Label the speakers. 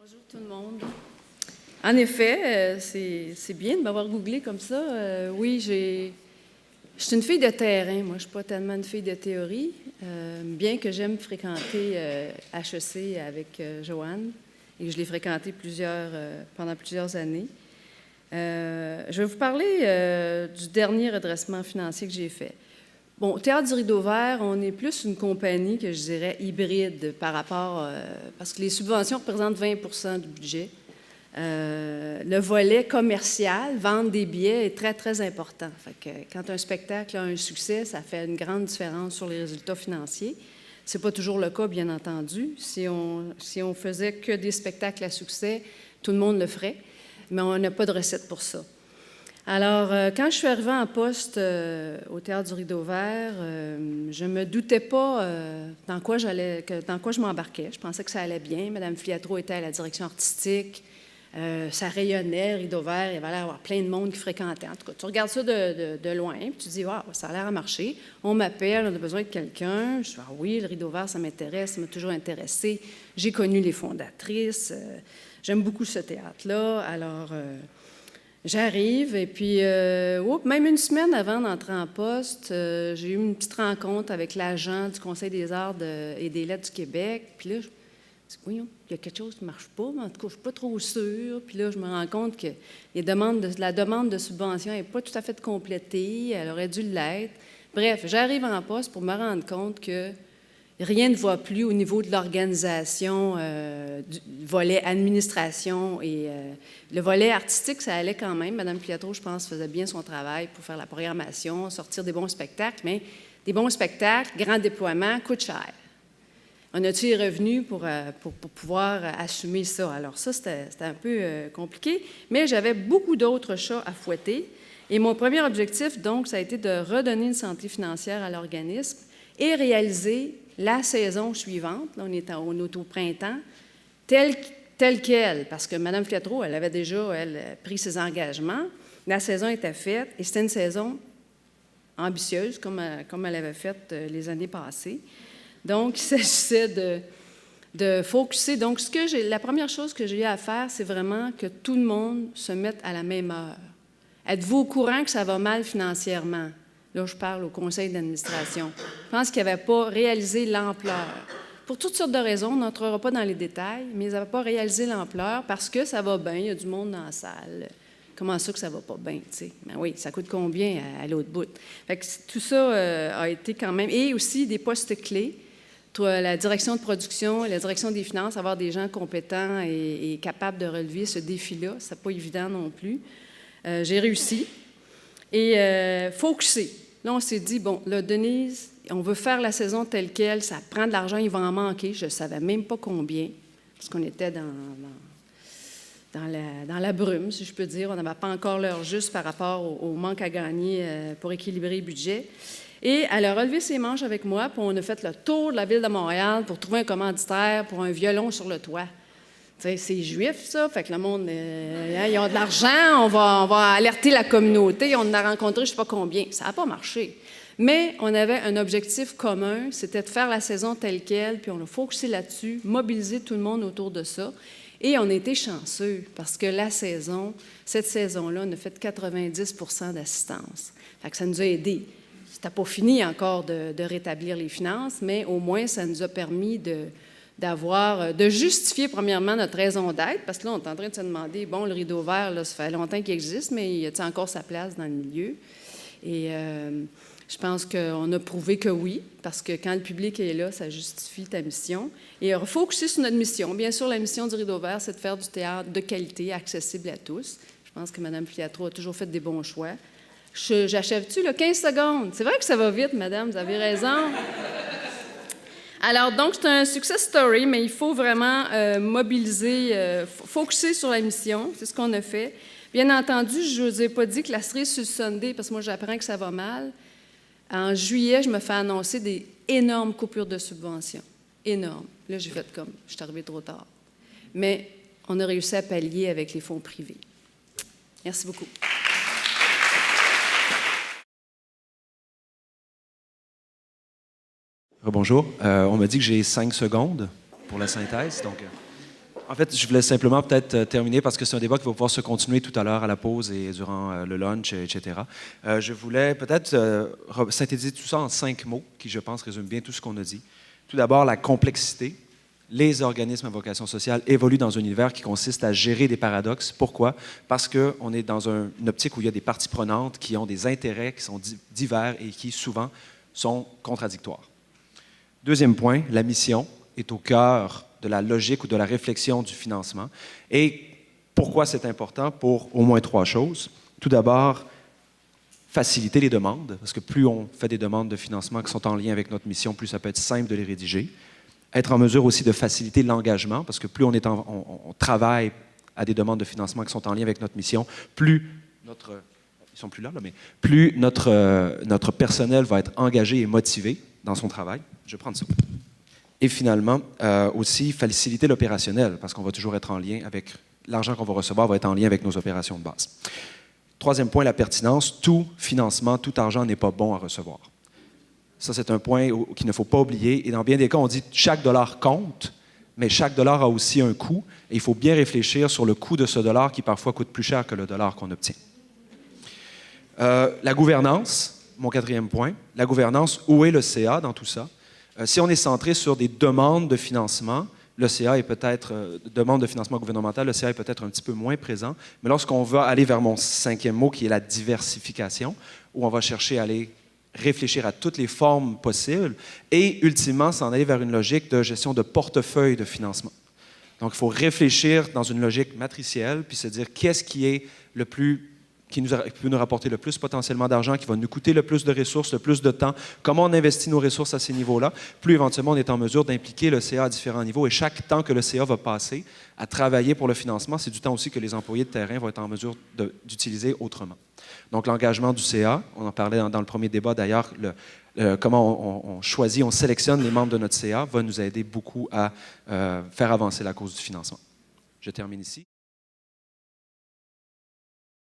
Speaker 1: Bonjour tout le monde. En effet, c'est bien de m'avoir googlé comme ça. Oui, je suis une fille de terrain. Moi, je ne suis pas tellement une fille de théorie, bien que j'aime fréquenter HEC avec Joanne, et je l'ai fréquenté pendant plusieurs années. Je vais vous parler du dernier redressement financier que j'ai fait. Bon, au Théâtre du Rideau Vert, on est plus une compagnie que je dirais hybride par rapport, parce que les subventions représentent 20 du budget. Le volet commercial, vendre des billets, est très, très important. Fait que quand un spectacle a un succès, ça fait une grande différence sur les résultats financiers. Ce n'est pas toujours le cas, bien entendu. Si on faisait que des spectacles à succès, tout le monde le ferait, mais on n'a pas de recette pour ça. Alors, quand je suis arrivée en poste au Théâtre du Rideau Vert, je ne me doutais pas dans quoi je m'embarquais. Je pensais que ça allait bien. Mme Filiatro était à la direction artistique. Ça rayonnait, Rideau Vert, il va y avoir plein de monde qui fréquentait. En tout cas, tu regardes ça de loin, puis tu dis, wow, ça a l'air à marcher. On m'appelle, on a besoin de quelqu'un. Je dis, ah oui, le Rideau Vert, ça m'intéresse, ça m'a toujours intéressé. J'ai connu les fondatrices. J'aime beaucoup ce théâtre-là. Alors, j'arrive, et puis, même une semaine avant d'entrer en poste, j'ai eu une petite rencontre avec l'agent du Conseil des arts et des lettres du Québec. Puis là, je dis, oui, il y a quelque chose qui ne marche pas, mais en tout cas, je ne suis pas trop sûre. Puis là, je me rends compte que la demande de subvention n'est pas tout à fait complétée. Elle aurait dû l'être. Bref, j'arrive en poste pour me rendre compte que rien ne va plus au niveau de l'organisation, du volet administration et le volet artistique, ça allait quand même. Mme Filiatro, je pense, faisait bien son travail pour faire la programmation, sortir des bons spectacles, mais des bons spectacles, grand déploiement, coûtent cher. On a-tu les revenus pour pouvoir assumer ça? Alors ça, c'était un peu compliqué, mais j'avais beaucoup d'autres chats à fouetter. Et mon premier objectif, donc, ça a été de redonner une santé financière à l'organisme et réaliser la saison suivante, là, on est au printemps, telle qu'elle, parce que Mme Filiatro, elle avait déjà, pris ses engagements. La saison était faite et c'était une saison ambitieuse, comme elle avait fait les années passées. Donc, il s'agissait de focusser. Donc, la première chose que j'ai eu à faire, c'est vraiment que tout le monde se mette à la même heure. Êtes-vous au courant que ça va mal financièrement? Là, je parle au conseil d'administration. Je pense qu'ils n'avaient pas réalisé l'ampleur. Pour toutes sortes de raisons, on n'entrera pas dans les détails, mais ils n'avaient pas réalisé l'ampleur parce que ça va bien, il y a du monde dans la salle. Comment ça que ça va pas bien, tu sais? Ben oui, ça coûte combien à l'autre bout? Fait que tout ça a été quand même... Et aussi des postes clés. La direction de production et la direction des finances, avoir des gens compétents et capables de relever ce défi-là, ce n'est pas évident non plus. J'ai réussi. Et focusser. Là, on s'est dit, bon, là, Denise, on veut faire la saison telle qu'elle, ça prend de l'argent, il va en manquer. Je ne savais même pas combien, parce qu'on était dans la brume, si je peux dire. On n'avait pas encore l'heure juste par rapport au manque à gagner pour équilibrer le budget. Et elle a relevé ses manches avec moi, puis on a fait le tour de la ville de Montréal pour trouver un commanditaire pour un violon sur le toit. C'est juif, ça, fait que le monde, ils ont de l'argent, on va alerter la communauté, on en a rencontré je ne sais pas combien. Ça n'a pas marché. Mais on avait un objectif commun, c'était de faire la saison telle qu'elle, puis on a focusé là-dessus, mobilisé tout le monde autour de ça. Et on a été chanceux, parce que cette saison-là, on a fait 90 d'assistance. Fait que ça nous a aidés. C'était pas fini encore de rétablir les finances, mais au moins, ça nous a permis de justifier premièrement notre raison d'être, parce que là, on est en train de se demander, bon, le Rideau Vert, là, ça fait longtemps qu'il existe, mais y a-t-il encore sa place dans le milieu? Et je pense qu'on a prouvé que oui, parce que quand le public est là, ça justifie ta mission. Et refocuser sur notre mission. Bien sûr, la mission du Rideau Vert, c'est de faire du théâtre de qualité, accessible à tous. Je pense que Mme Filiatro a toujours fait des bons choix. J'achève-tu, là, 15 secondes? C'est vrai que ça va vite, madame, vous avez raison. Alors, donc, c'est un success story, mais il faut vraiment mobiliser, focuser sur la mission. C'est ce qu'on a fait. Bien entendu, je ne vous ai pas dit que la cerise sur le sundae, parce que moi, j'apprends que ça va mal. En juillet, je me fais annoncer des énormes coupures de subventions. Énormes. Là, j'ai fait comme, je suis arrivée trop tard. Mais on a réussi à pallier avec les fonds privés. Merci beaucoup.
Speaker 2: Bonjour. On m'a dit que j'ai 5 secondes pour la synthèse, donc En fait, je voulais simplement peut-être terminer parce que c'est un débat qui va pouvoir se continuer tout à l'heure à la pause et durant le lunch, etc. Je voulais peut-être synthétiser tout ça en 5 mots qui, je pense, résument bien tout ce qu'on a dit. Tout d'abord, la complexité. Les organismes à vocation sociale évoluent dans un univers qui consiste à gérer des paradoxes. Pourquoi? Parce qu'on est dans une optique où il y a des parties prenantes qui ont des intérêts qui sont divers et qui, souvent, sont contradictoires. Deuxième point, la mission est au cœur de la logique ou de la réflexion du financement. Et pourquoi c'est important? Pour au moins 3 choses. Tout d'abord, faciliter les demandes, parce que plus on fait des demandes de financement qui sont en lien avec notre mission, plus ça peut être simple de les rédiger. Être en mesure aussi de faciliter l'engagement, parce que plus on travaille à des demandes de financement qui sont en lien avec notre mission, plus ils sont plus là, mais plus notre personnel va être engagé et motivé dans son travail. Je vais prendre ça. Et finalement, aussi faciliter l'opérationnel, parce qu'on va toujours être en lien avec l'argent qu'on va recevoir, va être en lien avec nos opérations de base. Troisième point, la pertinence. Tout financement, tout argent n'est pas bon à recevoir. Ça, c'est un point qu'il ne faut pas oublier. Et dans bien des cas, on dit que chaque dollar compte, mais chaque dollar a aussi un coût. Et il faut bien réfléchir sur le coût de ce dollar qui parfois coûte plus cher que le dollar qu'on obtient. La gouvernance, mon 4e point. La gouvernance, où est le CA dans tout ça? Si on est centré sur des demandes de financement, le CA est peut-être, demande de financement gouvernemental, le CA est peut-être un petit peu moins présent. Mais lorsqu'on va aller vers mon 5e mot, qui est la diversification, où on va chercher à aller réfléchir à toutes les formes possibles et, ultimement, s'en aller vers une logique de gestion de portefeuille de financement. Donc, il faut réfléchir dans une logique matricielle, puis se dire qu'est-ce qui est le plus qui peut nous rapporter le plus potentiellement d'argent, qui va nous coûter le plus de ressources, le plus de temps, comment on investit nos ressources à ces niveaux-là, plus éventuellement on est en mesure d'impliquer le CA à différents niveaux. Et chaque temps que le CA va passer à travailler pour le financement, c'est du temps aussi que les employés de terrain vont être en mesure d'utiliser autrement. Donc l'engagement du CA, on en parlait dans le premier débat d'ailleurs, comment on choisit, on sélectionne les membres de notre CA va nous aider beaucoup à faire avancer la cause du financement. Je termine ici.